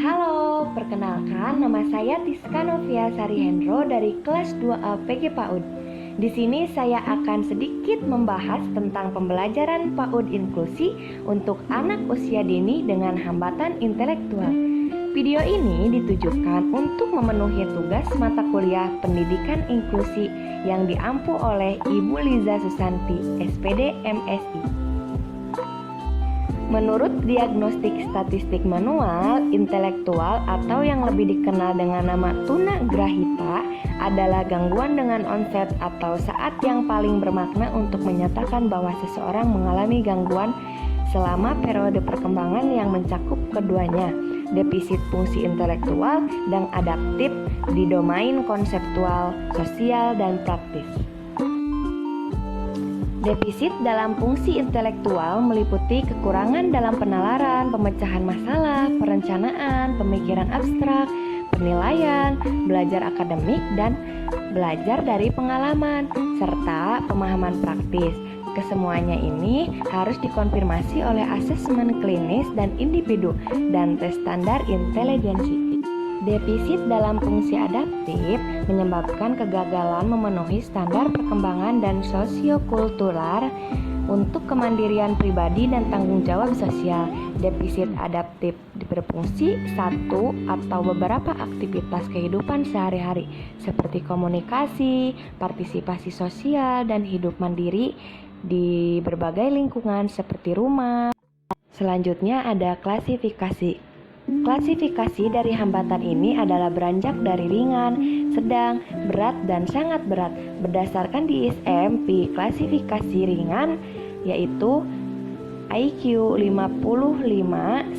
Halo, perkenalkan nama saya Tiska Novia Sari Hendro dari kelas 2A PG PAUD. Di sini saya akan sedikit membahas tentang pembelajaran PAUD inklusi untuk anak usia dini dengan hambatan intelektual. Video ini ditujukan untuk memenuhi tugas mata kuliah pendidikan inklusi yang diampu oleh Ibu Liza Susanti, SPD MSI. Menurut diagnostik statistik manual, intelektual atau yang lebih dikenal dengan nama tunagrahita adalah gangguan dengan onset atau saat yang paling bermakna untuk menyatakan bahwa seseorang mengalami gangguan selama periode perkembangan yang mencakup keduanya, defisit fungsi intelektual dan adaptif di domain konseptual, sosial, dan praktis. Defisit dalam fungsi intelektual meliputi kekurangan dalam penalaran, pemecahan masalah, perencanaan, pemikiran abstrak, penilaian, belajar akademik, dan belajar dari pengalaman, serta pemahaman praktis. Kesemuanya ini harus dikonfirmasi oleh asesmen klinis dan individu dan tes standar intelijensi. Defisit dalam fungsi adaptif menyebabkan kegagalan memenuhi standar perkembangan dan sosiokultural untuk kemandirian pribadi dan tanggung jawab sosial. Defisit adaptif berfungsi satu atau beberapa aktivitas kehidupan sehari-hari seperti komunikasi, partisipasi sosial, dan hidup mandiri di berbagai lingkungan seperti rumah. Selanjutnya ada klasifikasi. Klasifikasi dari hambatan ini adalah beranjak dari ringan, sedang, berat, dan sangat berat. Berdasarkan DSM, klasifikasi ringan yaitu IQ 55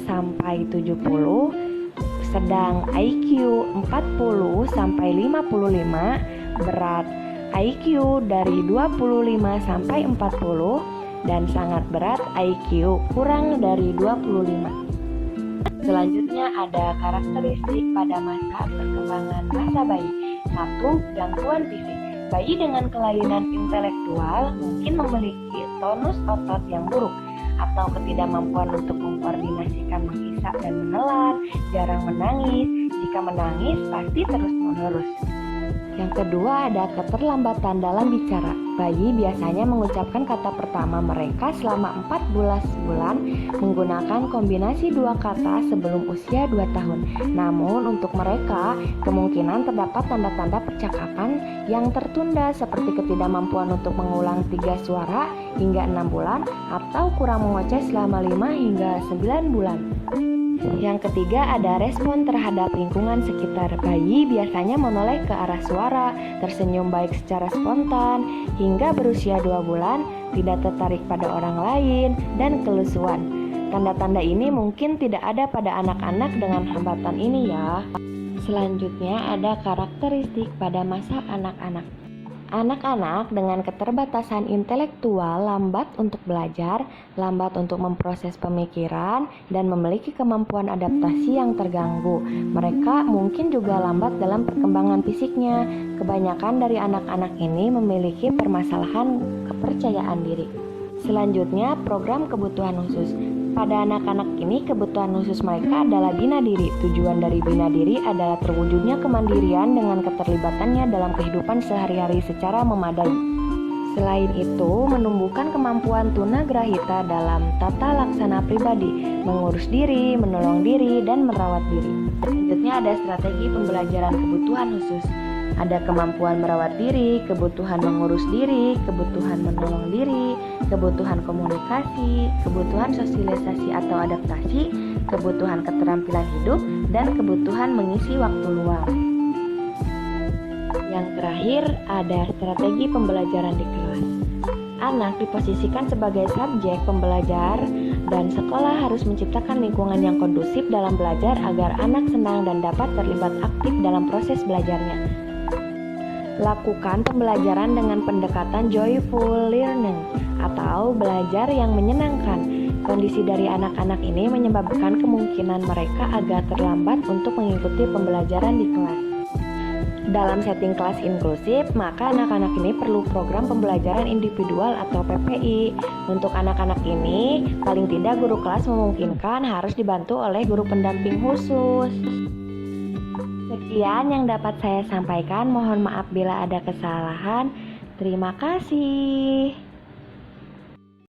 sampai 70, sedang IQ 40 sampai 55, berat IQ dari 25 sampai 40, dan sangat berat IQ kurang dari 25. Selanjutnya ada karakteristik pada masa perkembangan masa bayi. 1. Gangguan fisik. Bayi dengan kelainan intelektual mungkin memiliki tonus otot yang buruk atau ketidakmampuan untuk mengkoordinasikan mengisap dan menelan, jarang menangis. Jika menangis pasti terus-menerus. Yang kedua ada keterlambatan dalam bicara. Bayi biasanya mengucapkan kata pertama mereka selama 14 bulan menggunakan kombinasi dua kata sebelum usia 2 tahun. Namun untuk mereka kemungkinan terdapat tanda-tanda percakapan yang tertunda seperti ketidakmampuan untuk mengulang 3 suara hingga 6 bulan atau kurang mengoceh selama 5 hingga 9 bulan. Yang ketiga ada respon terhadap lingkungan sekitar. Bayi biasanya menoleh ke arah suara, tersenyum baik secara spontan, hingga berusia 2 bulan tidak tertarik pada orang lain, dan kelusuan. Tanda-tanda ini mungkin tidak ada pada anak-anak dengan hambatan ini ya. Selanjutnya ada karakteristik pada masa anak-anak. Anak-anak dengan keterbatasan intelektual lambat untuk belajar, lambat untuk memproses pemikiran, dan memiliki kemampuan adaptasi yang terganggu. Mereka mungkin juga lambat dalam perkembangan fisiknya. Kebanyakan dari anak-anak ini memiliki permasalahan kepercayaan diri. Selanjutnya, program kebutuhan khusus. Pada anak-anak ini, kebutuhan khusus mereka adalah bina diri. Tujuan dari bina diri adalah terwujudnya kemandirian dengan keterlibatannya dalam kehidupan sehari-hari secara memadai. Selain itu, menumbuhkan kemampuan tunagrahita dalam tata laksana pribadi, mengurus diri, menolong diri, dan merawat diri. Selanjutnya ada strategi pembelajaran kebutuhan khusus. Ada kemampuan merawat diri, kebutuhan mengurus diri, kebutuhan menolong diri, kebutuhan komunikasi, kebutuhan sosialisasi atau adaptasi, kebutuhan keterampilan hidup, dan kebutuhan mengisi waktu luang. Yang terakhir ada strategi pembelajaran di kelas. Anak diposisikan sebagai subjek pembelajar dan sekolah harus menciptakan lingkungan yang kondusif dalam belajar agar anak senang dan dapat terlibat aktif dalam proses belajarnya. Lakukan pembelajaran dengan pendekatan joyful learning atau belajar yang menyenangkan. Kondisi dari anak-anak ini menyebabkan kemungkinan mereka agak terlambat untuk mengikuti pembelajaran di kelas. Dalam setting kelas inklusif, maka anak-anak ini perlu program pembelajaran individual atau PPI. Untuk anak-anak ini, paling tidak guru kelas memungkinkan harus dibantu oleh guru pendamping khusus. Sekian yang dapat saya sampaikan, mohon maaf bila ada kesalahan. Terima kasih.